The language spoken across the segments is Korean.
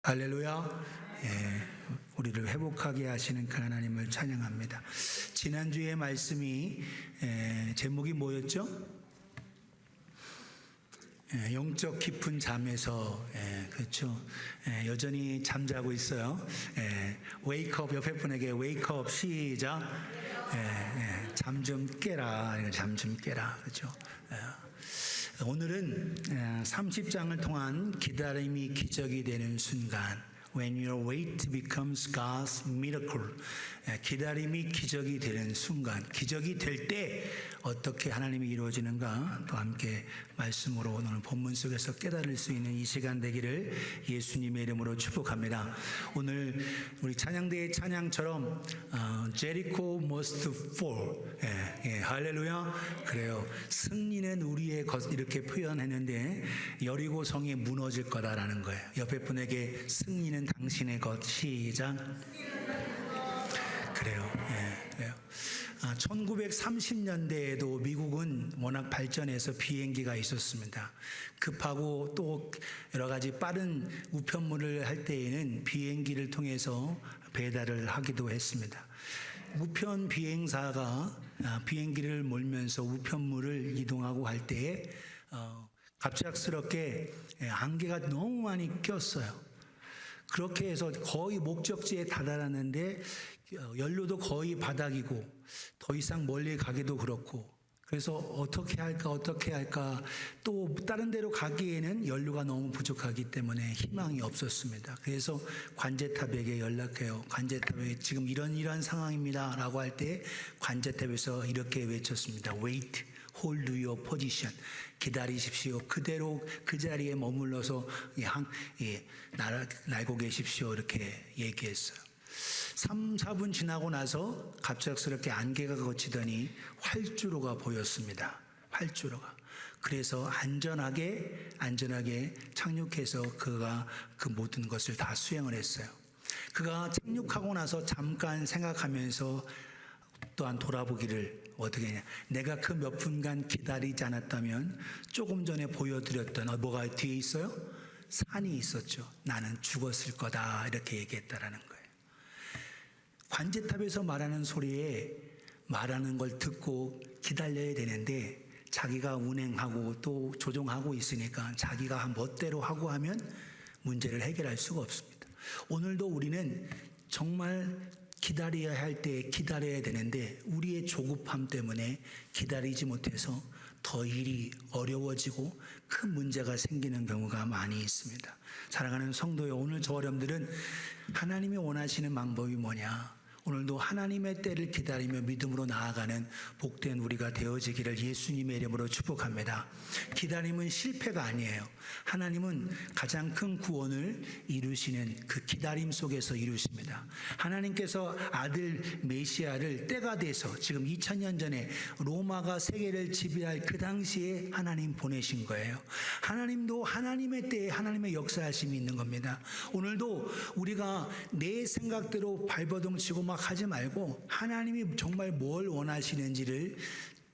할렐루야. 우리를 회복하게 하시는 그 하나님을 찬양합니다. 지난주에 말씀이 제목이 뭐였죠? 영적 깊은 잠에서 그렇죠. 여전히 잠자고 있어요. 웨이크업, 옆에 분에게 웨이크업 시작. 잠 좀 깨라. 잠 좀 깨라. 그렇죠. 오늘은 30장을 통한 기다림이 기적이 되는 순간, When your wait becomes God's miracle. 기다림이 기적이 되는 순간, 기적이 될 때 어떻게 하나님이 이루어지는가 또 함께 말씀으로 오늘 본문 속에서 깨달을 수 있는 이 시간 되기를 예수님의 이름으로 축복합니다. 오늘 우리 찬양대의 찬양처럼 Jericho must fall. 할렐루야. 그래요. 승리는 우리의 것, 이렇게 표현했는데 여리고 성이 무너질 거다라는 거예요. 옆에 분에게 승리는 당신의 것. 시작. 그래요. 그래요. 1930년대에도 미국은 워낙 발전해서 비행기가 있었습니다. 급하고 또 여러 가지 빠른 우편물을 할 때에는 비행기를 통해서 배달을 하기도 했습니다. 우편 비행사가 비행기를 몰면서 우편물을 이동하고 할 때에 갑작스럽게 안개가 너무 많이 꼈어요. 그렇게 해서 거의 목적지에 다다랐는데 연료도 거의 바닥이고 더 이상 멀리 가기도 그렇고, 그래서 어떻게 할까 또 다른 데로 가기에는 연료가 너무 부족하기 때문에 희망이 없었습니다. 그래서 관제탑에게 연락해요. 관제탑에 지금 이런 상황입니다 라고 할 때 관제탑에서 이렇게 외쳤습니다. Wait, hold your position. 기다리십시오. 그대로 그 자리에 머물러서 날고 계십시오. 이렇게 얘기했어요. 3, 4분 지나고 나서 갑작스럽게 안개가 걷히더니 활주로가 보였습니다. 활주로가. 그래서 안전하게 착륙해서 그가 그 모든 것을 다 수행을 했어요. 그가 착륙하고 나서 잠깐 생각하면서 또한 돌아보기를 어떻게 했냐. 내가 그 몇 분간 기다리지 않았다면 조금 전에 보여드렸던 뭐가 뒤에 있어요? 산이 있었죠. 나는 죽었을 거다. 이렇게 얘기했다라는 거예요. 관제탑에서 말하는 소리에 말하는 걸 듣고 기다려야 되는데 자기가 운행하고 또 조종하고 있으니까 자기가 멋대로 하고 하면 문제를 해결할 수가 없습니다. 오늘도 우리는 정말 기다려야 할 때 기다려야 되는데 우리의 조급함 때문에 기다리지 못해서 더 일이 어려워지고 큰 문제가 생기는 경우가 많이 있습니다. 사랑하는 성도여, 오늘 저 여러분들은 하나님이 원하시는 방법이 뭐냐? 오늘도 하나님의 때를 기다리며 믿음으로 나아가는 복된 우리가 되어지기를 예수님의 이름으로 축복합니다. 기다림은 실패가 아니에요. 하나님은 가장 큰 구원을 이루시는 그 기다림 속에서 이루십니다. 하나님께서 아들 메시아를 때가 돼서 지금 2000년 전에 로마가 세계를 지배할 그 당시에 하나님 보내신 거예요. 하나님도 하나님의 때에 하나님의 역사하심이 있는 겁니다. 오늘도 우리가 내 생각대로 발버둥 치고 막 하지 말고 하나님이 정말 뭘 원하시는지를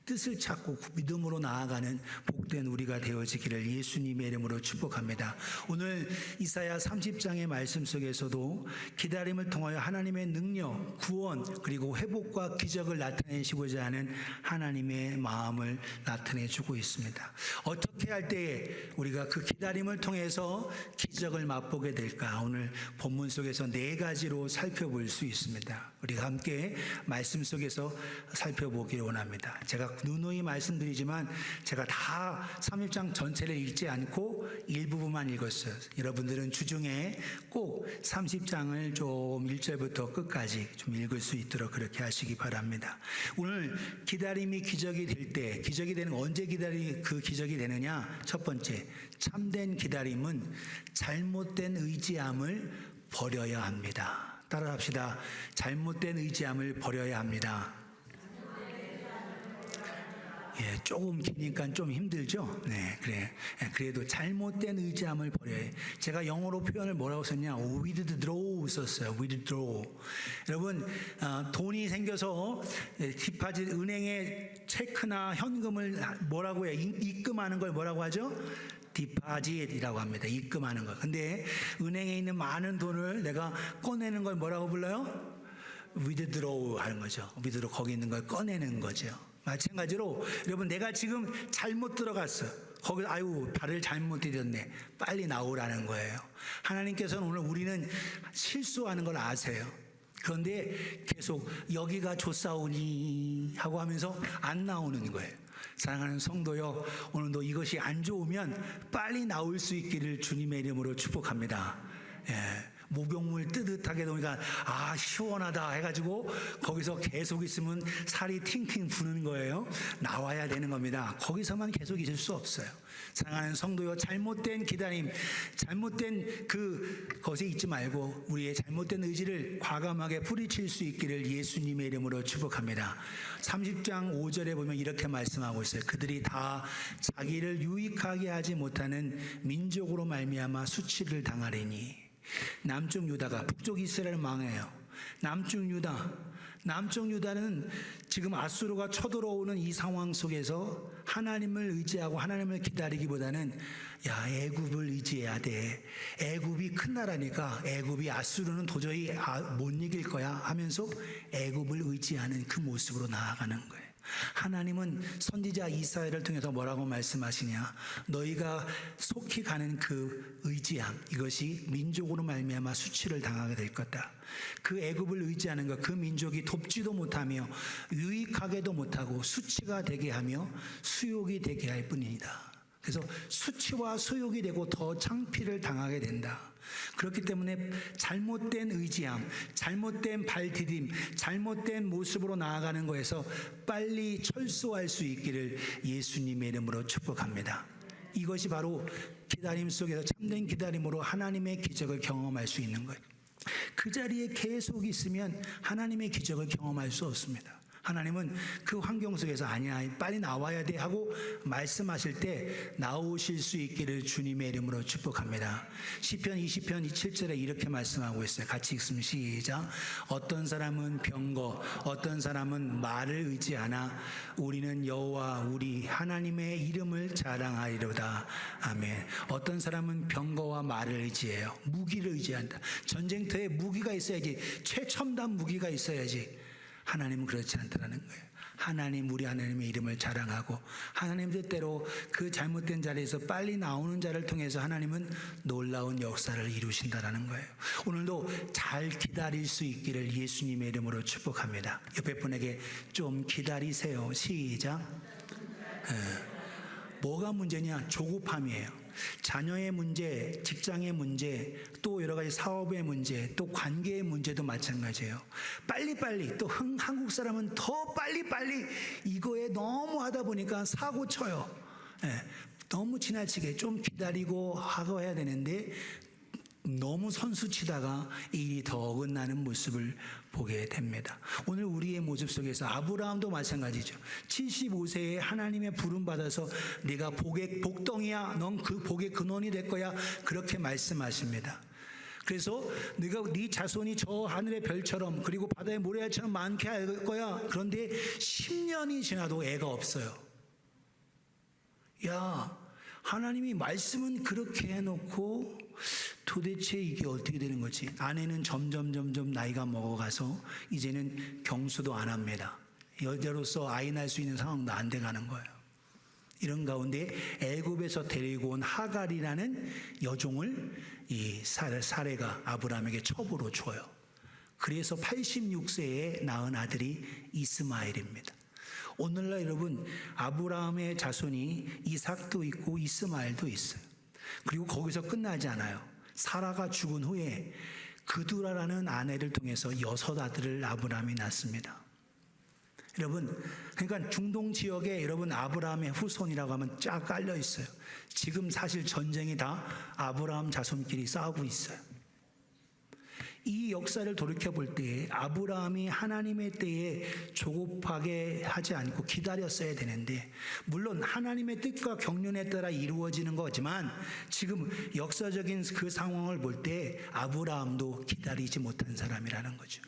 뜻을 찾고 믿음으로 나아가는 복된 우리가 되어지기를 예수님의 이름으로 축복합니다. 오늘 이사야 30장의 말씀 속에서도 기다림을 통하여 하나님의 능력, 구원 그리고 회복과 기적을 나타내시고자 하는 하나님의 마음을 나타내주고 있습니다. 어떻게 할 때에 우리가 그 기다림을 통해서 기적을 맛보게 될까? 오늘 본문 속에서 4가지로 살펴볼 수 있습니다. 우리가 함께 말씀 속에서 살펴보기를 원합니다. 제가 누누이 말씀드리지만 제가 다 30장 전체를 읽지 않고 일부분만 읽었어요. 여러분들은 주중에 꼭 30장을 좀 1절부터 끝까지 좀 읽을 수 있도록 그렇게 하시기 바랍니다. 오늘 기다림이 기적이 될 때, 기적이 되는 언제 그 기적이 되느냐? 첫 번째, 참된 기다림은 잘못된 의지함을 버려야 합니다. 따라합시다. 잘못된 의지함을 버려야 합니다. 조금 기니까 좀 힘들죠? 네, 그래. 그래도 잘못된 의지함을 버려야 해. 제가 영어로 표현을 뭐라고 썼냐? withdraw 썼어요. withdraw. 여러분, 돈이 생겨서 디파짓 은행에 체크나 현금을 뭐라고 해요? 입금하는 걸 뭐라고 하죠? 디파짓이라고 합니다. 입금하는 거. 근데 은행에 있는 많은 돈을 내가 꺼내는 걸 뭐라고 불러요? withdraw 하는 거죠. withdraw, 거기 있는 걸 꺼내는 거죠. 마찬가지로 여러분, 내가 지금 잘못 들어갔어. 거기 아유 발을 잘못 디뎠네. 빨리 나오라는 거예요. 하나님께서는 오늘 우리는 실수하는 걸 아세요. 그런데 계속 여기가 좋사오니 하고 하면서 안 나오는 거예요. 사랑하는 성도요, 오늘도 이것이 안 좋으면 빨리 나올 수 있기를 주님의 이름으로 축복합니다. 목욕물 뜨뜻하게 놓으니까 시원하다 해가지고 거기서 계속 있으면 살이 팅팅 부는 거예요. 나와야 되는 겁니다. 거기서만 계속 있을 수 없어요. 사랑하는 성도요, 잘못된 기다림, 잘못된 그것에 있지 말고 우리의 잘못된 의지를 과감하게 뿌리칠 수 있기를 예수님의 이름으로 축복합니다. 30장 5절에 보면 이렇게 말씀하고 있어요. 그들이 다 자기를 유익하게 하지 못하는 민족으로 말미암아 수치를 당하리니. 남쪽 유다가 북쪽 이스라엘을 망해요. 남쪽 유다는 지금 아수르가 쳐들어오는 이 상황 속에서 하나님을 의지하고 하나님을 기다리기보다는 애굽을 의지해야 돼. 애굽이 큰 나라니까 애굽이 아수르는 도저히 못 이길 거야 하면서 애굽을 의지하는 그 모습으로 나아가는 거예요. 하나님은 선지자 이사야를 통해서 뭐라고 말씀하시냐? 너희가 속히 가는 그 의지함, 이것이 민족으로 말미암아 수치를 당하게 될 거다. 그 애굽을 의지하는 것, 그 민족이 돕지도 못하며 유익하게도 못하고 수치가 되게 하며 수욕이 되게 할 뿐이다. 그래서 수치와 수욕이 되고 더 창피를 당하게 된다. 그렇기 때문에 잘못된 의지함, 잘못된 발디딤, 잘못된 모습으로 나아가는 거에서 빨리 철수할 수 있기를 예수님의 이름으로 축복합니다. 이것이 바로 기다림 속에서 참된 기다림으로 하나님의 기적을 경험할 수 있는 거예요. 그 자리에 계속 있으면 하나님의 기적을 경험할 수 없습니다. 하나님은 그 환경 속에서 아니야, 빨리 나와야 돼 하고 말씀하실 때 나오실 수 있기를 주님의 이름으로 축복합니다. 시편 20편 7절에 이렇게 말씀하고 있어요. 같이 읽으면 시작. 어떤 사람은 병거, 어떤 사람은 말을 의지하나 우리는 여호와 우리 하나님의 이름을 자랑하리로다. 아멘. 어떤 사람은 병거와 말을 의지해요. 무기를 의지한다. 전쟁터에 무기가 있어야지, 최첨단 무기가 있어야지. 하나님은 그렇지 않다는 거예요. 하나님, 우리 하나님의 이름을 자랑하고 하나님 뜻대로 그 잘못된 자리에서 빨리 나오는 자를 통해서 하나님은 놀라운 역사를 이루신다는 거예요. 오늘도 잘 기다릴 수 있기를 예수님의 이름으로 축복합니다. 옆에 분에게 좀 기다리세요. 시작. 뭐가 문제냐? 조급함이에요. 자녀의 문제, 직장의 문제, 또 여러 가지 사업의 문제, 또 관계의 문제도 마찬가지예요. 빨리빨리, 또 한국 사람은 더 빨리빨리 이거에 너무 하다 보니까 사고 쳐요. 너무 지나치게 좀 기다리고 하고 해야 되는데 너무 선수치다가 일이 더 어긋나는 모습을 보게 됩니다. 오늘 우리의 모습 속에서 아브라함도 마찬가지죠. 75세에 하나님의 부름 받아서 네가 복의 복덩이야, 넌 그 복의 근원이 될 거야, 그렇게 말씀하십니다. 그래서 네가 네 자손이 저 하늘의 별처럼 그리고 바다의 모래알처럼 많게 할 거야. 그런데 10년이 지나도 애가 없어요. 하나님이 말씀은 그렇게 해놓고 도대체 이게 어떻게 되는 거지? 아내는 점점 나이가 먹어가서 이제는 경수도 안 합니다. 여자로서 아이 낳을 수 있는 상황도 안 돼가는 거예요. 이런 가운데 애굽에서 데리고 온 하갈이라는 여종을 이 사레가 아브라함에게 첩으로 줘요. 그래서 86세에 낳은 아들이 이스마엘입니다. 오늘날 여러분, 아브라함의 자손이 이삭도 있고 이스마엘도 있어요. 그리고 거기서 끝나지 않아요. 사라가 죽은 후에 그두라라는 아내를 통해서 6 아들을 아브라함이 낳습니다. 여러분, 그러니까 중동 지역에 여러분 아브라함의 후손이라고 하면 쫙 깔려 있어요. 지금 사실 전쟁이 다 아브라함 자손끼리 싸우고 있어요. 이 역사를 돌이켜볼 때 아브라함이 하나님의 때에 조급하게 하지 않고 기다렸어야 되는데, 물론 하나님의 뜻과 경륜에 따라 이루어지는 거지만 지금 역사적인 그 상황을 볼 때 아브라함도 기다리지 못한 사람이라는 거죠.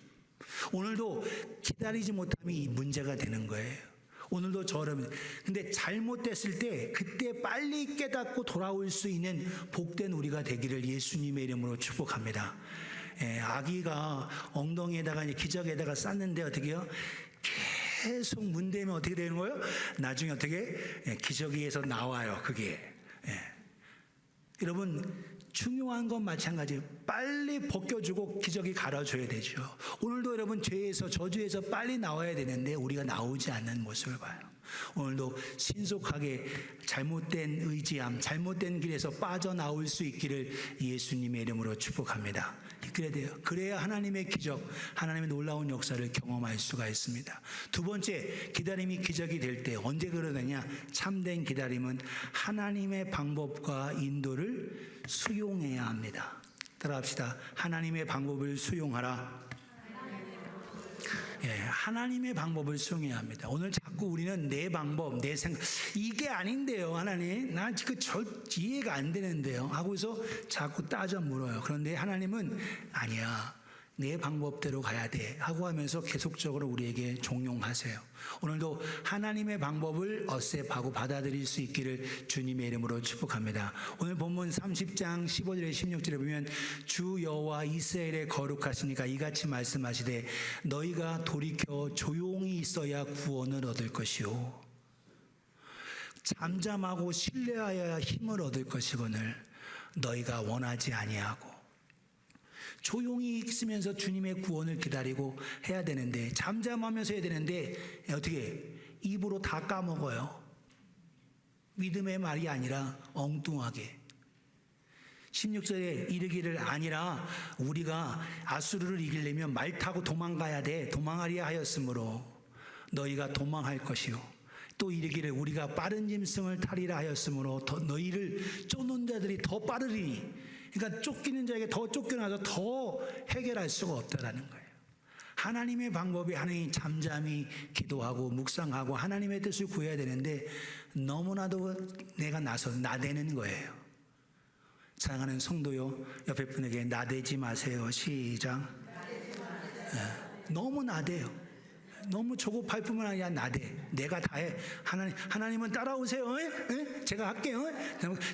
오늘도 기다리지 못함이 문제가 되는 거예요. 오늘도 저러면. 근데 잘못됐을 때 그때 빨리 깨닫고 돌아올 수 있는 복된 우리가 되기를 예수님의 이름으로 축복합니다. 아기가 엉덩이에다가 기저귀에다가 쌌는데 어떻게 해요? 계속 문대면 어떻게 되는 거예요? 나중에 어떻게 기저귀에서 나와요. 그게. 여러분 중요한 건 마찬가지예요. 빨리 벗겨주고 기저귀 갈아줘야 되죠. 오늘도 여러분 죄에서 저주에서 빨리 나와야 되는데 우리가 나오지 않는 모습을 봐요. 오늘도 신속하게 잘못된 의지함, 잘못된 길에서 빠져나올 수 있기를 예수님의 이름으로 축복합니다. 그래야 돼요. 그래야 하나님의 기적, 하나님의 놀라운 역사를 경험할 수가 있습니다. 두 번째, 기다림이 기적이 될 때 언제 그러느냐? 참된 기다림은 하나님의 방법과 인도를 수용해야 합니다. 따라합시다. 하나님의 방법을 수용하라. 하나님의 방법을 수용해야 합니다. 오늘 자꾸 우리는 내 방법, 내 생각, 이게 아닌데요, 하나님. 난 이해가 안 되는데요. 하고서 자꾸 따져 물어요. 그런데 하나님은 아니야. 내 방법대로 가야 돼. 하고 하면서 계속적으로 우리에게 종용하세요. 오늘도 하나님의 방법을 어셉하고 받아들일 수 있기를 주님의 이름으로 축복합니다. 오늘 본문 30장 15절에 16절에 보면 주 여호와 이스라엘의 거룩하시니까 이같이 말씀하시되 너희가 돌이켜 조용히 있어야 구원을 얻을 것이요 잠잠하고 신뢰하여야 힘을 얻을 것이거늘 너희가 원하지 아니하고. 조용히 있으면서 주님의 구원을 기다리고 해야 되는데, 잠잠하면서 해야 되는데 어떻게 입으로 다 까먹어요. 믿음의 말이 아니라 엉뚱하게. 16절에 이르기를 아니라 우리가 아수르를 이기려면 말 타고 도망가야 돼. 도망하리야 하였으므로 너희가 도망할 것이요. 또 이르기를 우리가 빠른 짐승을 타리라 하였으므로 너희를 쫓는 자들이 더 빠르리니. 그러니까 쫓기는 자에게 더 쫓겨나서 더 해결할 수가 없다라는 거예요. 하나님의 방법이 하나님 잠잠히 기도하고 묵상하고 하나님의 뜻을 구해야 되는데 너무나도 내가 나대는 거예요. 사랑하는 성도요, 옆에 분에게 나대지 마세요. 시작. 너무 나대요. 너무 조급할 뿐만 아니라 나대. 내가 다 해. 하나님은 따라오세요. 제가 할게요.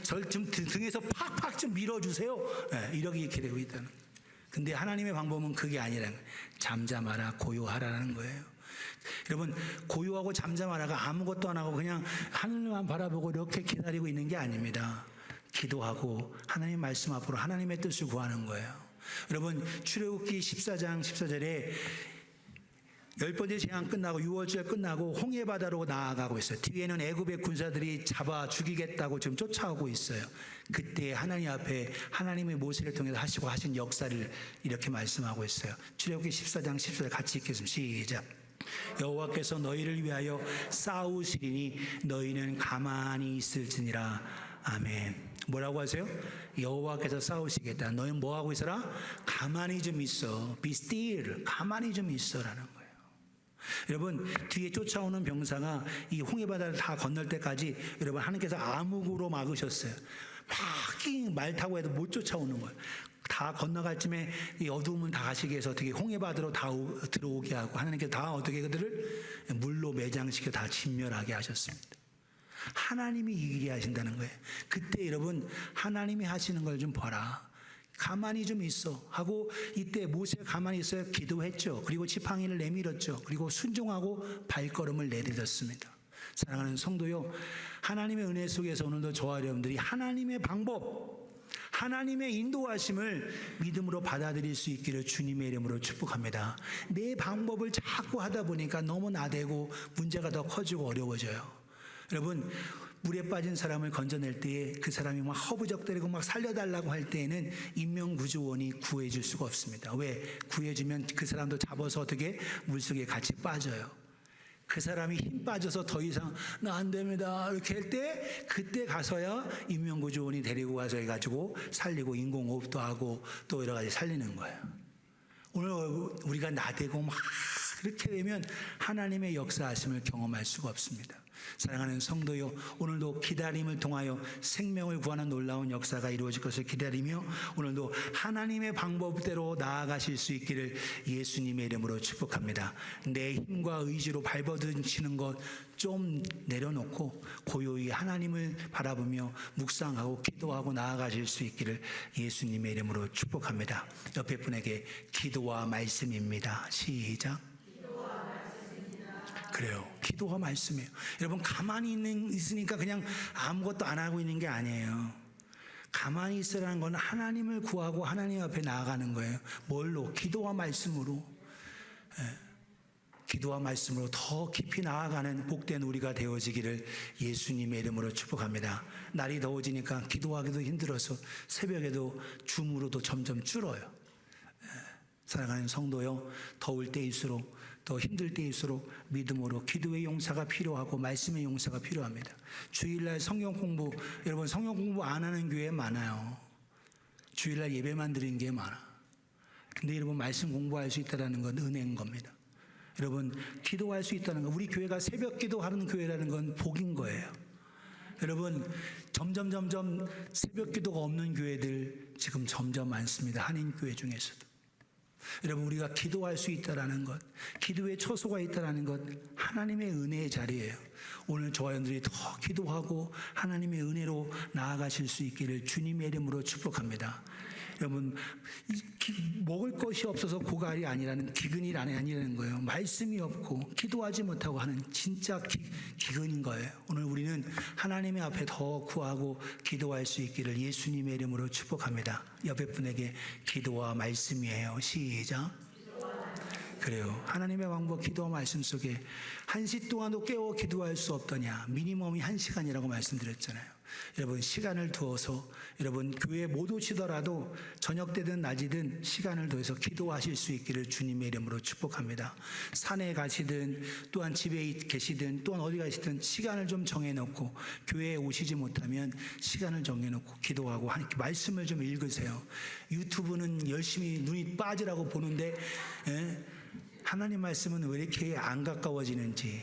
절 좀 등에서 팍팍 좀 밀어주세요. 이렇게 되고 있다는 거예요. 근데 하나님의 방법은 그게 아니라 잠잠하라, 고요하라는 거예요. 여러분, 고요하고 잠잠하라가 아무것도 안 하고 그냥 하늘만 바라보고 이렇게 기다리고 있는 게 아닙니다. 기도하고 하나님 말씀 앞으로 하나님의 뜻을 구하는 거예요. 여러분, 출애굽기 14장 14절에 10번째 재앙 끝나고 6월절 끝나고 홍해바다로 나아가고 있어요. 뒤에는 애굽의 군사들이 잡아 죽이겠다고 지금 쫓아오고 있어요. 그때 하나님 앞에 하나님의 모세를 통해서 하신 역사를 이렇게 말씀하고 있어요. 출애굽기 14장 14절 같이 읽겠습니다. 시작. 여호와께서 너희를 위하여 싸우시리니 너희는 가만히 있을지니라. 아멘. 뭐라고 하세요? 여호와께서 싸우시겠다. 너희는 뭐하고 있어라? 가만히 좀 있어. Be still. 가만히 좀 있어라는 거예요. 여러분, 뒤에 쫓아오는 병사가 이 홍해바다를 다 건널 때까지 여러분 하나님께서 암흑으로 막으셨어요. 막 말 타고 해도 못 쫓아오는 거예요. 다 건너갈 쯤에 이 어두움을 다 가시게 해서 어떻게 홍해바다로 다 들어오게 하고 하나님께서 다 어떻게 그들을 물로 매장시켜 다 진멸하게 하셨습니다. 하나님이 이기게 하신다는 거예요. 그때 여러분 하나님이 하시는 걸 좀 봐라. 가만히 좀 있어 하고 이때 모세가 가만히 있어야 기도했죠. 그리고 지팡이를 내밀었죠. 그리고 순종하고 발걸음을 내딛었습니다. 사랑하는 성도요, 하나님의 은혜 속에서 오늘도 저와 여러분들이 하나님의 방법, 하나님의 인도하심을 믿음으로 받아들일 수 있기를 주님의 이름으로 축복합니다. 내 방법을 자꾸 하다 보니까 너무 나대고 문제가 더 커지고 어려워져요. 여러분, 물에 빠진 사람을 건져낼 때에 그 사람이 막 허부적거리고 막 살려달라고 할 때에는 인명구조원이 구해줄 수가 없습니다. 왜? 구해주면 그 사람도 잡아서 어떻게 물속에 같이 빠져요. 그 사람이 힘 빠져서 더 이상 나 안 됩니다 이렇게 할 때 그때 가서야 인명구조원이 데리고 가서 해가지고 살리고 인공호흡도 하고 또 여러 가지 살리는 거예요. 오늘 우리가 나대고 막 그렇게 되면 하나님의 역사하심을 경험할 수가 없습니다. 사랑하는 성도요, 오늘도 기다림을 통하여 생명을 구하는 놀라운 역사가 이루어질 것을 기다리며 오늘도 하나님의 방법대로 나아가실 수 있기를 예수님의 이름으로 축복합니다. 내 힘과 의지로 발버둥치는 것 좀 내려놓고 고요히 하나님을 바라보며 묵상하고 기도하고 나아가실 수 있기를 예수님의 이름으로 축복합니다. 옆에 분에게 기도와 말씀입니다. 시작. 그래요. 기도와 말씀이에요. 여러분, 가만히 있으니까 그냥 아무것도 안 하고 있는 게 아니에요. 가만히 있으라는 건 하나님을 구하고 하나님 앞에 나아가는 거예요. 뭘로? 기도와 말씀으로. 기도와 말씀으로 더 깊이 나아가는 복된 우리가 되어지기를 예수님의 이름으로 축복합니다. 날이 더워지니까 기도하기도 힘들어서 새벽에도 줌으로도 점점 줄어요. 사랑하는 성도요, 더울 때일수록 더 힘들 때일수록 믿음으로 기도의 용사가 필요하고 말씀의 용사가 필요합니다. 주일날 성경 공부, 여러분 성경 공부 안 하는 교회 많아요. 주일날 예배만 드리는 게 많아. 근데 여러분 말씀 공부할 수 있다는 건 은혜인 겁니다. 여러분 기도할 수 있다는 건, 우리 교회가 새벽 기도하는 교회라는 건 복인 거예요. 여러분 점점 새벽 기도가 없는 교회들 지금 점점 많습니다. 한인교회 중에서도. 여러분 우리가 기도할 수 있다는 것, 기도의 처소가 있다는 것 하나님의 은혜의 자리예요. 오늘 저와 여러분들이 더 기도하고 하나님의 은혜로 나아가실 수 있기를 주님의 이름으로 축복합니다. 여러분 먹을 것이 없어서 고갈이 아니라는, 기근이 아니라는 거예요. 말씀이 없고 기도하지 못하고 하는 진짜 기근인 거예요. 오늘 우리는 하나님의 앞에 더 구하고 기도할 수 있기를 예수님의 이름으로 축복합니다. 옆에 분에게 기도와 말씀이에요. 시작. 그래요. 하나님의 방법, 기도와 말씀 속에 1시 동안도 깨워 기도할 수 없더냐. 미니멈이 1시간이라고 말씀드렸잖아요. 여러분 시간을 두어서, 여러분 교회 못 오시더라도 저녁 때든 낮이든 시간을 두어서 기도하실 수 있기를 주님의 이름으로 축복합니다. 산에 가시든 또한 집에 계시든 또한 어디 가시든 시간을 좀 정해놓고, 교회에 오시지 못하면 시간을 정해놓고 기도하고 말씀을 좀 읽으세요. 유튜브는 열심히 눈이 빠지라고 보는데 하나님 말씀은 왜 이렇게 안 가까워지는지,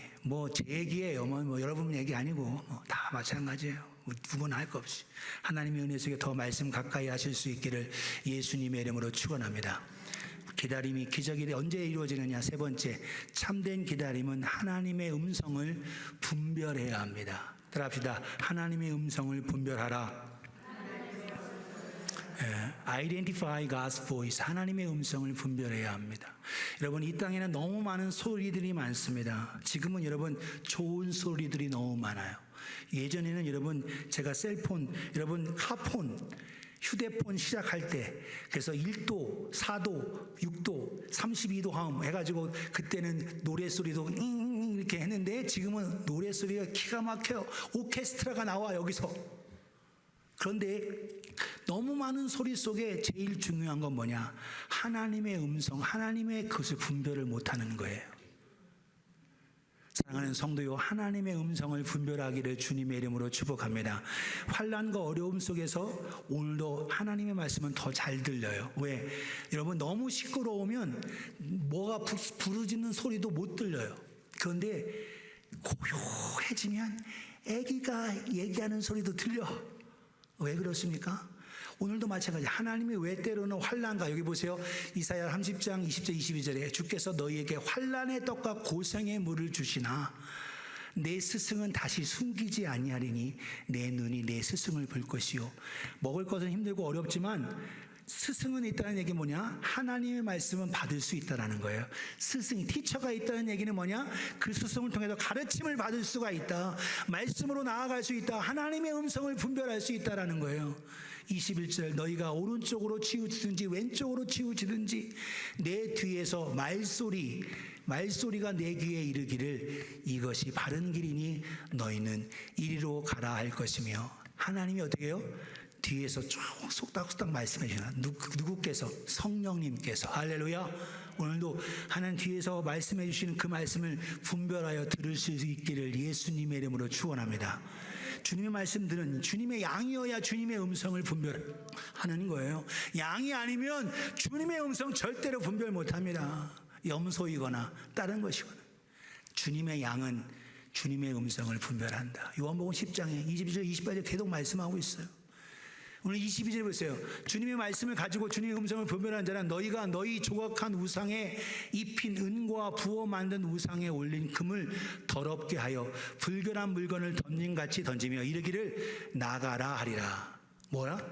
제 얘기예요. 여러분 얘기 아니고 다 마찬가지예요. 누구나 할 것 없이 하나님의 은혜 속에 더 말씀 가까이 하실 수 있기를 예수님의 이름으로 축원합니다. 기다림이 기적이 언제 이루어지느냐? 세 번째, 참된 기다림은 하나님의 음성을 분별해야 합니다. 따라합시다. 하나님의 음성을 분별하라. Identify God's voice. 하나님의 음성을 분별해야 합니다. 여러분 이 땅에는 너무 많은 소리들이 많습니다. 지금은 여러분 좋은 소리들이 너무 많아요. 예전에는 여러분 제가 셀폰, 여러분 카폰, 휴대폰 시작할 때 그래서 1도, 4도, 6도, 32도 화음 해가지고 그때는 노래소리도 이렇게 했는데 지금은 노래소리가 기가 막혀요. 오케스트라가 나와 여기서. 그런데 너무 많은 소리 속에 제일 중요한 건 뭐냐? 하나님의 음성, 하나님의 그것을 분별을 못하는 거예요. 사랑하는 성도요, 하나님의 음성을 분별하기를 주님의 이름으로 축복합니다. 환난과 어려움 속에서 오늘도 하나님의 말씀은 더 잘 들려요. 왜? 여러분 너무 시끄러우면 뭐가 부르짖는 소리도 못 들려요. 그런데 고요해지면 아기가 얘기하는 소리도 들려. 왜 그렇습니까? 오늘도 마찬가지. 하나님이 왜 때로는 환난과, 여기 보세요. 이사야 30장 20절 22절에 주께서 너희에게 환난의 떡과 고생의 물을 주시나 내 스승은 다시 숨기지 아니하리니 내 눈이 내 스승을 볼 것이요. 먹을 것은 힘들고 어렵지만 스승은 있다는 얘기 뭐냐? 하나님의 말씀은 받을 수 있다는 거예요. 스승이, 티처가 있다는 얘기는 뭐냐? 그 스승을 통해서 가르침을 받을 수가 있다. 말씀으로 나아갈 수 있다. 하나님의 음성을 분별할 수 있다는 거예요. 21절, 너희가 오른쪽으로 치우치든지 왼쪽으로 치우치든지 내 뒤에서 말소리가 내 귀에 이르기를 이것이 바른 길이니 너희는 이리로 가라 할 것이며. 하나님이 어떻게 해요? 뒤에서 쭉 속닥속닥 말씀해 주시나. 누구께서? 성령님께서. 할렐루야. 오늘도 하나님 뒤에서 말씀해 주시는 그 말씀을 분별하여 들을 수 있기를 예수님의 이름으로 축원합니다. 주님의 말씀들은 주님의 양이어야 주님의 음성을 분별하는 거예요. 양이 아니면 주님의 음성 절대로 분별 못합니다. 염소이거나 다른 것이거나. 주님의 양은 주님의 음성을 분별한다. 요한복음 10장에 22절 28절 계속 말씀하고 있어요. 오늘 22절 보세요. 주님의 말씀을 가지고 주님의 음성을 분별하는 자는 너희가 너희 조각한 우상에 입힌 은과 부어 만든 우상에 올린 금을 더럽게 하여 불결한 물건을 던짐같이 던지며 이르기를 나가라 하리라. 뭐라?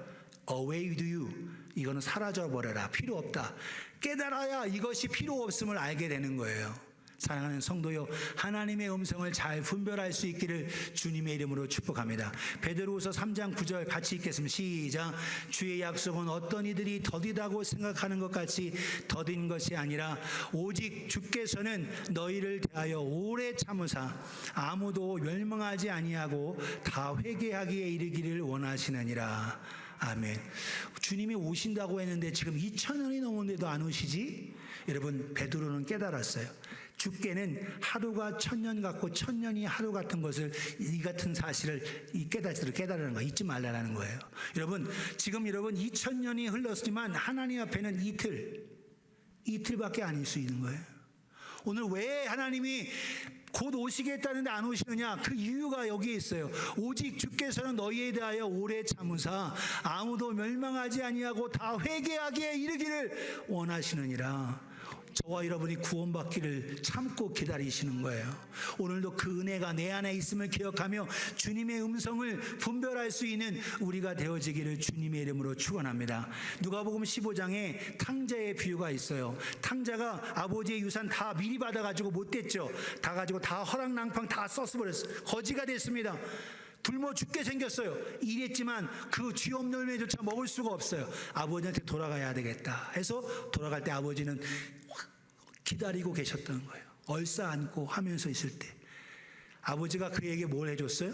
Away with you. 이거는 사라져버려라. 필요 없다. 깨달아야 이것이 필요 없음을 알게 되는 거예요. 사랑하는 성도요, 하나님의 음성을 잘 분별할 수 있기를 주님의 이름으로 축복합니다. 베드로후서 3장 9절 같이 읽겠습니다. 시작. 주의 약속은 어떤 이들이 더디다고 생각하는 것 같이 더딘 것이 아니라 오직 주께서는 너희를 대하여 오래 참으사 아무도 멸망하지 아니하고 다 회개하기에 이르기를 원하시느니라. 아멘. 주님이 오신다고 했는데 지금 2000년이 넘었는데도 안 오시지? 여러분, 베드로는 깨달았어요. 주께는 하루가 1000년 같고 1000년이 하루 같은 것을, 이 같은 사실을 깨달으는 거 잊지 말라는 거예요. 여러분, 지금 여러분 2000년이 흘렀지만 하나님 앞에는 이틀밖에 아닐 수 있는 거예요. 오늘 왜 하나님이 곧 오시겠다는데 안 오시느냐? 그 이유가 여기에 있어요. 오직 주께서는 너희에 대하여 오래 참으사 아무도 멸망하지 아니하고 다 회개하기에 이르기를 원하시느니라. 저와 여러분이 구원받기를 참고 기다리시는 거예요. 오늘도 그 은혜가 내 안에 있음을 기억하며 주님의 음성을 분별할 수 있는 우리가 되어지기를 주님의 이름으로 축원합니다. 누가복음 15장에 탕자의 비유가 있어요. 탕자가 아버지의 유산 다 미리 받아가지고 못 됐죠. 다 가지고 다 허랑낭팡 다 썼어버렸어요. 거지가 됐습니다. 굶어 죽게 생겼어요. 일했지만 그 쥐 없는 열매조차 먹을 수가 없어요. 아버지한테 돌아가야 되겠다 해서 돌아갈 때 아버지는 기다리고 계셨던 거예요. 얼싸 안고 하면서 있을 때 아버지가 그에게 뭘 해줬어요?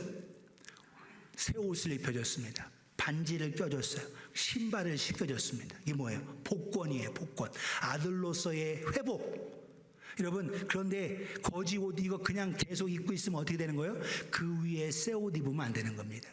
새 옷을 입혀줬습니다. 반지를 껴줬어요. 신발을 신겨줬습니다. 이게 뭐예요? 복권이에요. 복권. 아들로서의 회복. 여러분, 그런데 거지 옷 이거 그냥 계속 입고 있으면 어떻게 되는 거예요? 그 위에 새 옷 입으면 안 되는 겁니다.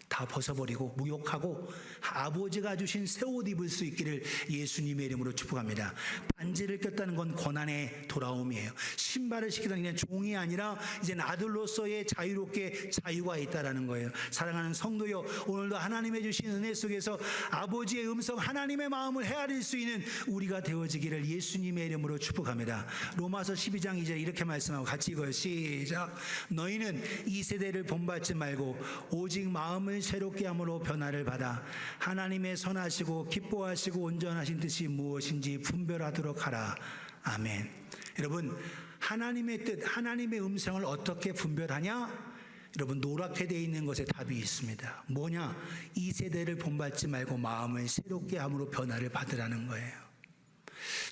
다 벗어버리고 무욕하고 아버지가 주신 새 옷 입을 수 있기를 예수님의 이름으로 축복합니다. 반지를 꼈다는 건 고난의 돌아옴이에요. 신발을 신기다는 게 종이 아니라 이제 아들로서의 자유롭게 자유가 있다라는 거예요. 사랑하는 성도요, 오늘도 하나님의 주신 은혜 속에서 아버지의 음성, 하나님의 마음을 헤아릴 수 있는 우리가 되어지기를 예수님의 이름으로 축복합니다. 로마서 12장 2절 이렇게 말씀하고 같이 읽어요. 시작. 너희는 이 세대를 본받지 말고 오직 마음을 새롭게 함으로 변화를 받아 하나님의 선하시고 기뻐하시고 온전하신 뜻이 무엇인지 분별하도록 하라. 아멘. 여러분, 하나님의 뜻, 하나님의 음성을 어떻게 분별하냐? 여러분, 노랗게 되어 있는 것에 답이 있습니다. 뭐냐? 이 세대를 본받지 말고 마음을 새롭게 함으로 변화를 받으라는 거예요.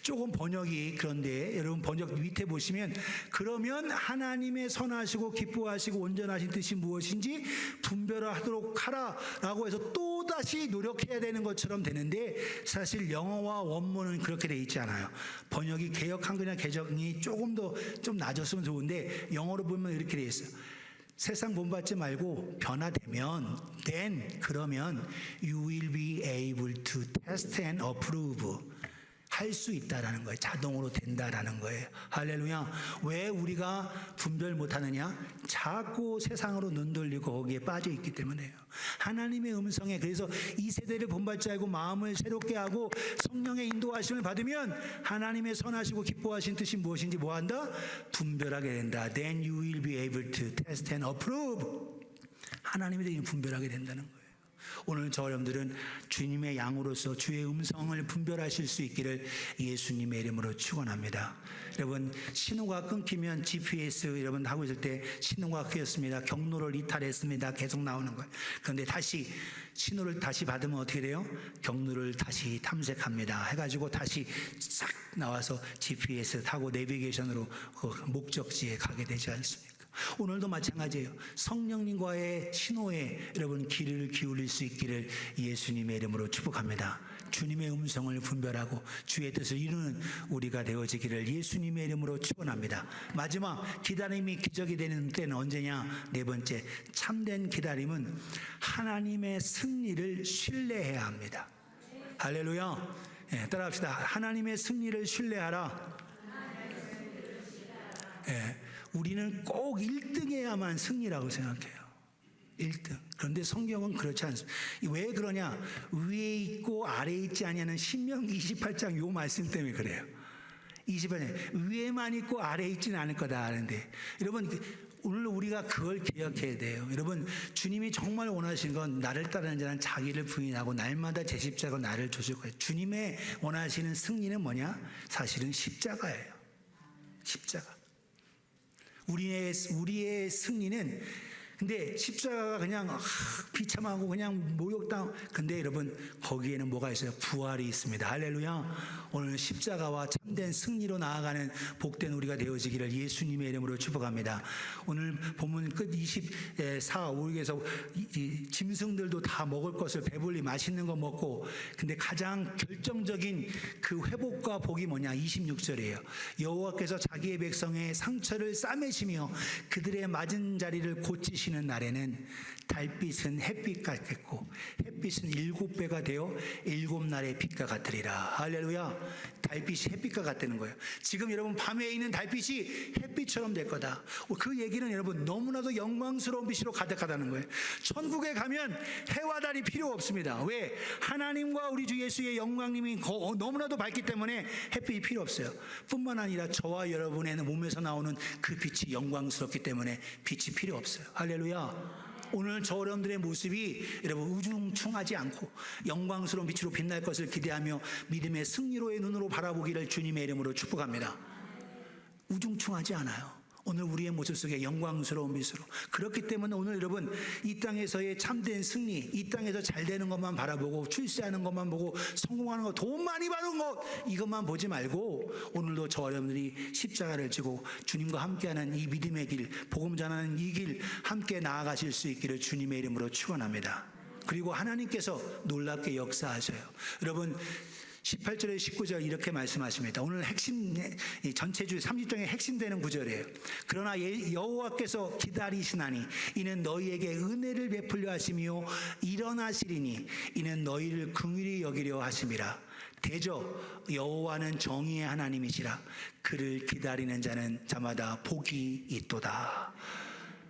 조금 번역이 그런데 여러분 번역 밑에 보시면 그러면 하나님의 선하시고 기뻐하시고 온전하신 뜻이 무엇인지 분별하도록 하라 라고 해서 또다시 노력해야 되는 것처럼 되는데 사실 영어와 원문은 그렇게 돼 있지 않아요. 번역이 개역 한글이나 개정이 조금 더 좀 낮았으면 좋은데 영어로 보면 이렇게 돼 있어요. 세상 본받지 말고 변화되면 then 그러면 you will be able to test and approve 할 수 있다라는 거예요. 자동으로 된다라는 거예요. 할렐루야. 왜 우리가 분별 못하느냐? 자꾸 세상으로 눈 돌리고 거기에 빠져 있기 때문에요. 하나님의 음성에 그래서 이 세대를 본받지 말고 마음을 새롭게 하고 성령의 인도하심을 받으면 하나님의 선하시고 기뻐하신 뜻이 무엇인지 뭐한다? 분별하게 된다. Then you will be able to test and approve. 하나님에 대해 분별하게 된다는 거예요. 오늘 저 여러분들은 주님의 양으로서 주의 음성을 분별하실 수 있기를 예수님의 이름으로 축원합니다. 여러분, 신호가 끊기면 GPS 여러분 하고 있을 때 신호가 끊겼습니다. 경로를 이탈했습니다. 계속 나오는 거예요. 그런데 다시 신호를 다시 받으면 어떻게 돼요? 경로를 다시 탐색합니다. 해가지고 다시 싹 나와서 GPS 타고 내비게이션으로 그 목적지에 가게 되지 않습니까? 오늘도 마찬가지예요. 성령님과의 신호에 여러분 귀를 기울일 수 있기를 예수님의 이름으로 축복합니다. 주님의 음성을 분별하고 주의 뜻을 이루는 우리가 되어지기를 예수님의 이름으로 축원합니다. 마지막, 기다림이 기적이 되는 때는 언제냐? 네 번째, 참된 기다림은 하나님의 승리를 신뢰해야 합니다. 할렐루야. 네, 따라합시다. 하나님의 승리를 신뢰하라. 네. 우리는 꼭 1등해야만 승리라고 생각해요. 1등. 그런데 성경은 그렇지 않습니다. 왜 그러냐? 위에 있고 아래에 있지 아니하는 신명기 28장 요 말씀 때문에 그래요. 28장 위에만 있고 아래에 있지는 않을 거다 하는데, 여러분 오늘 우리가 그걸 기억해야 돼요. 여러분, 주님이 정말 원하시는 건 나를 따르는 자는 자기를 부인하고 날마다 제 십자가 나를 조실 거예요. 주님의 원하시는 승리는 뭐냐? 사실은 십자가예요. 십자가. 우리의 승리는, 근데 십자가가 그냥 비참하고 그냥 모욕당. 근데 여러분, 거기에는 뭐가 있어요? 부활이 있습니다. 할렐루야. 오늘 십자가와 참된 승리로 나아가는 복된 우리가 되어지기를 예수님의 이름으로 축복합니다. 오늘 본문 끝 24, 5에서 짐승들도 다 먹을 것을 배불리 맛있는 거 먹고, 근데 가장 결정적인 그 회복과 복이 뭐냐? 26절이에요. 여호와께서 자기의 백성의 상처를 싸매시며 그들의 맞은 자리를 고치시는 날에는 달빛은 햇빛 같겠고 햇빛은 7배가 되어 7날의 빛과 같으리라. 할렐루야. 달빛이 햇빛과 같다는 거예요. 지금 여러분 밤에 있는 달빛이 햇빛처럼 될 거다. 그 얘기는 여러분 너무나도 영광스러운 빛으로 가득하다는 거예요. 천국에 가면 해와 달이 필요 없습니다. 왜? 하나님과 우리 주 예수의 영광님이 너무나도 밝기 때문에 햇빛이 필요 없어요. 뿐만 아니라 저와 여러분의 몸에서 나오는 그 빛이 영광스럽기 때문에 빛이 필요 없어요. 할렐루야. 오늘 저 여러분들의 모습이 여러분 우중충하지 않고 영광스러운 빛으로 빛날 것을 기대하며 믿음의 승리로의 눈으로 바라보기를 주님의 이름으로 축복합니다. 우중충하지 않아요. 오늘 우리의 모습 속에 영광스러운 빛으로. 그렇기 때문에 오늘 여러분 이 땅에서의 참된 승리, 이 땅에서 잘 되는 것만 바라보고 출세하는 것만 보고 성공하는 것, 돈 많이 버는 것, 이것만 보지 말고 오늘도 저 여러분들이 십자가를 지고 주님과 함께하는 이 믿음의 길, 복음 전하는 이 길 함께 나아가실 수 있기를 주님의 이름으로 축원합니다. 그리고 하나님께서 놀랍게 역사하셔요. 여러분 18절에 19절 이렇게 말씀하십니다. 오늘 핵심, 전체 주 30장의 핵심되는 구절이에요. 그러나 여호와께서 기다리시나니 이는 너희에게 은혜를 베풀려 하시며 일어나시리니 이는 너희를 긍휼히 여기려 하심이라. 대저 여호와는 정의의 하나님이시라. 그를 기다리는 자마다 복이 있도다.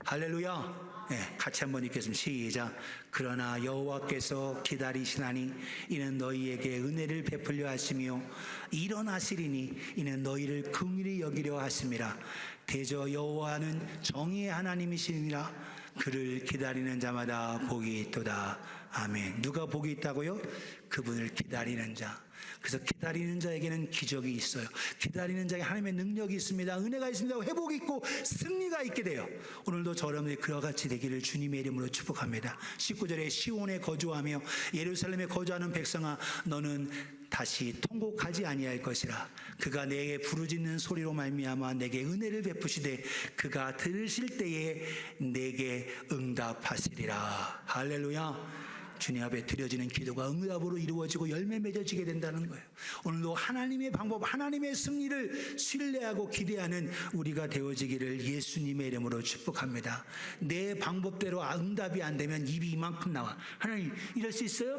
할렐루야. 네, 같이 한번 읽겠습니다. 시작. 그러나 여호와께서 기다리시나니 이는 너희에게 은혜를 베풀려 하시며 일어나시리니 이는 너희를 긍휼히 여기려 하심이라. 대저 여호와는 정의의 하나님이시니라. 그를 기다리는 자마다 복이 있도다. 아멘. 누가 복이 있다고요? 그분을 기다리는 자. 그래서 기다리는 자에게는 기적이 있어요. 기다리는 자에게 하나님의 능력이 있습니다. 은혜가 있습니다. 회복이 있고 승리가 있게 돼요. 오늘도 저 여러분들이 그와 같이 되기를 주님의 이름으로 축복합니다. 19절에 시온에 거주하며 예루살렘에 거주하는 백성아, 너는 다시 통곡하지 아니할 것이라. 그가 내게 부르짖는 소리로 말미암아 내게 은혜를 베푸시되 그가 들으실 때에 내게 응답하시리라. 할렐루야. 주님 앞에 드려지는 기도가 응답으로 이루어지고 열매 맺어지게 된다는 거예요. 오늘도 하나님의 방법, 하나님의 승리를 신뢰하고 기대하는 우리가 되어지기를 예수님의 이름으로 축복합니다. 내 방법대로 응답이 안 되면 입이 이만큼 나와. 하나님 이럴 수 있어요?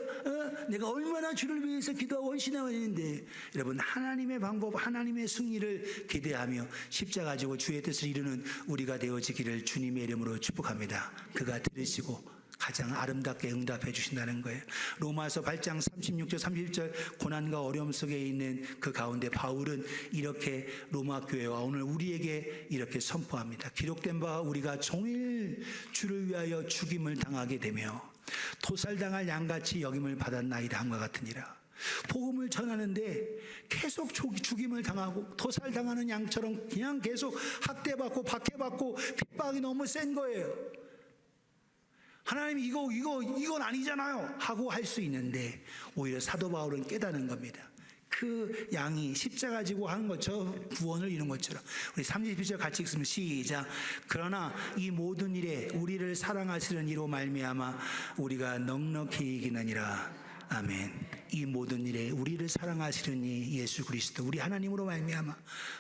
내가 얼마나 주를 위해서 기도하고 헌신하고 있는데. 여러분, 하나님의 방법, 하나님의 승리를 기대하며 십자가 지고 주의 뜻을 이루는 우리가 되어지기를 주님의 이름으로 축복합니다. 그가 들으시고 가장 아름답게 응답해 주신다는 거예요. 로마서 8장 36절 30절 고난과 어려움 속에 있는 그 가운데 바울은 이렇게 로마 교회와 오늘 우리에게 이렇게 선포합니다. 기록된 바와 우리가 종일 주를 위하여 죽임을 당하게 되며 토살당할 양같이 여김을 받았나이다 함과 같으니라. 복음을 전하는데 계속 죽임을 당하고 토살당하는 양처럼 그냥 계속 학대받고 박해받고 핍박이 너무 센 거예요. 하나님 이건 아니잖아요 하고 할 수 있는데 오히려 사도 바울은 깨닫는 겁니다. 그 양이 십자가 지고 하는 것처럼 구원을 이룬 것처럼. 우리 32절 같이 읽으면 시작. 그러나 이 모든 일에 우리를 사랑하시는 이로 말미암아 우리가 넉넉히 이기느니라. 아멘. 이 모든 일에 우리를 사랑하시는 이 예수 그리스도 우리 하나님으로 말미암아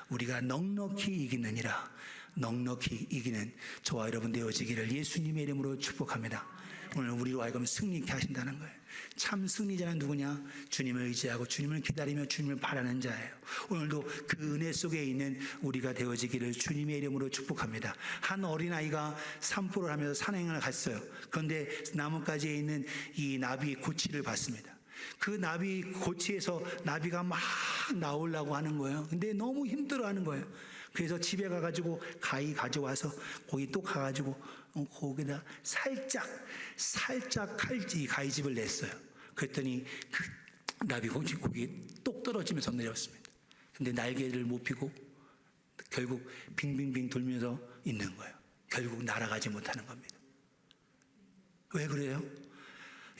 우리가 넉넉히 이기느니라. 넉넉히 이기는 저와 여러분 되어지기를 예수님의 이름으로 축복합니다. 오늘 우리로 하여금 승리케 하신다는 거예요. 참 승리자는 누구냐? 주님을 의지하고 주님을 기다리며 주님을 바라는 자예요. 오늘도 그 은혜 속에 있는 우리가 되어지기를 주님의 이름으로 축복합니다. 한 어린아이가 산보를 하면서 산행을 갔어요. 그런데 나뭇가지에 있는 이 나비 고치를 봤습니다. 그 나비 고치에서 나비가 막 나오려고 하는 거예요. 근데 너무 힘들어하는 거예요. 그래서 집에 가가지고 가위 가져와서 거기 또 가가지고 거기다 살짝 가위집을 냈어요. 그랬더니 그 나비 거기 똑 떨어지면서 내렸습니다. 근데 날개를 못 펴고 결국 빙빙빙 돌면서 있는 거예요. 결국 날아가지 못하는 겁니다. 왜 그래요?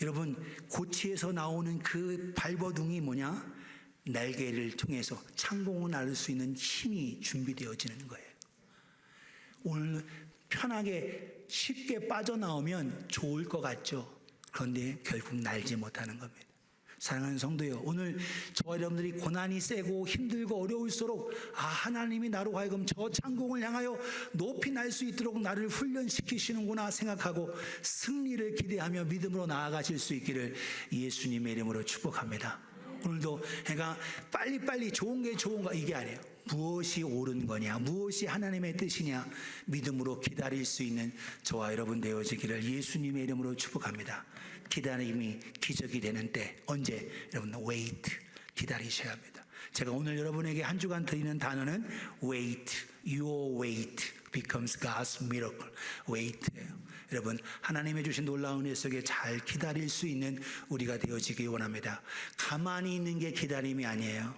여러분, 고치에서 나오는 그 발버둥이 뭐냐? 날개를 통해서 창공을 나를 수 있는 힘이 준비되어지는 거예요. 오늘 편하게 쉽게 빠져나오면 좋을 것 같죠. 그런데 결국 날지 못하는 겁니다. 사랑하는 성도요, 오늘 저와 여러분들이 고난이 세고 힘들고 어려울수록 하나님이 나로 하여금 저 창공을 향하여 높이 날 수 있도록 나를 훈련시키시는구나 생각하고 승리를 기대하며 믿음으로 나아가실 수 있기를 예수님의 이름으로 축복합니다. 오늘도 내가 빨리빨리 좋은 게 좋은가 이게 아니에요. 무엇이 옳은 거냐, 무엇이 하나님의 뜻이냐 믿음으로 기다릴 수 있는 저와 여러분 되어지기를 예수님의 이름으로 축복합니다. 기다림이 기적이 되는 때 언제? 여러분 wait, 기다리셔야 합니다. 제가 오늘 여러분에게 한 주간 드리는 단어는 wait, your wait becomes God's miracle. wait예요. 여러분, 하나님의 주신 놀라운 은혜 속에 잘 기다릴 수 있는 우리가 되어지기 원합니다. 가만히 있는 게 기다림이 아니에요.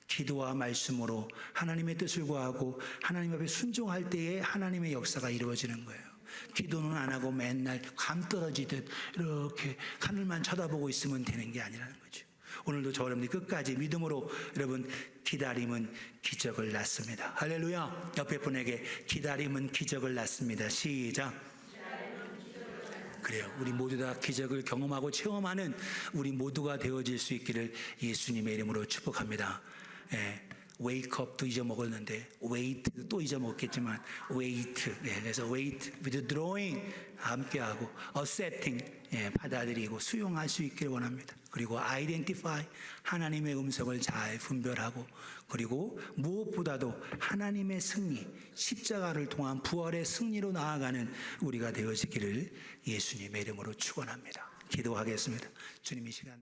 기도와 말씀으로 하나님의 뜻을 구하고 하나님 앞에 순종할 때에 하나님의 역사가 이루어지는 거예요. 기도는 안 하고 맨날 감 떨어지듯 이렇게 하늘만 쳐다보고 있으면 되는 게 아니라는 거죠. 오늘도 저 여러분들이 끝까지 믿음으로 여러분 기다림은 기적을 낳습니다. 할렐루야. 옆에 분에게 기다림은 기적을 낳습니다. 시작. 그래요. 우리 모두 다 기적을 경험하고 체험하는 우리 모두가 되어질 수 있기를 예수님의 이름으로 축복합니다. wake up도 잊어먹었는데 wait도 또 잊어먹겠지만 wait, 그래서 wait with drawing 함께하고 accepting, 받아들이고 수용할 수 있기를 원합니다. 그리고 identify, 하나님의 음성을 잘 분별하고, 그리고 무엇보다도 하나님의 승리, 십자가를 통한 부활의 승리로 나아가는 우리가 되어지기를 예수님의 이름으로 축원합니다. 기도하겠습니다. 주님, 이 시간